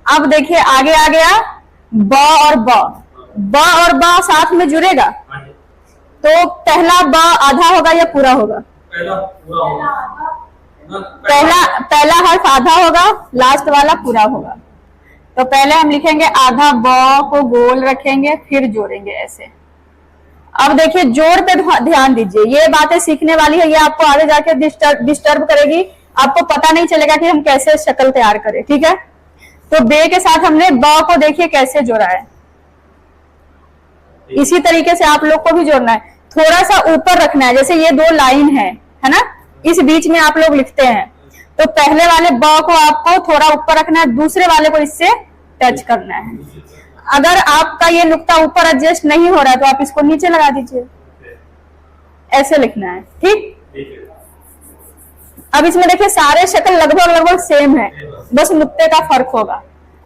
अब देखिए आगे आ गया ब और ब और ब साथ में जुड़ेगा, तो पहला ब आधा होगा या पूरा होगा? पहला हर्फ आधा होगा, लास्ट वाला पूरा होगा। तो पहले हम लिखेंगे आधा ब को गोल रखेंगे, फिर जोड़ेंगे ऐसे। अब देखिए जोड़ पे ध्यान दीजिए, ये बातें सीखने वाली है, ये आपको आगे जाके डिस्टर्ब करेगी, आपको पता नहीं चलेगा कि हम कैसे शक्ल तैयार करें, ठीक है। तो बे के साथ हमने ब को देखिए कैसे जोड़ा है, इसी तरीके से आप लोग को भी जोड़ना है। थोड़ा सा ऊपर रखना है, जैसे ये दो लाइन है ना, इस बीच में आप लोग लिखते हैं, तो पहले वाले ब को आपको थोड़ा ऊपर रखना है, दूसरे वाले को इससे टच करना है। अगर आपका ये नुक्ता ऊपर एडजस्ट नहीं हो रहा है तो आप इसको नीचे लगा दीजिए, ऐसे लिखना है, ठीक। अब इसमें देखिए सारे शक्ल लगभग सेम है, बस नुक्ते का फर्क होगा।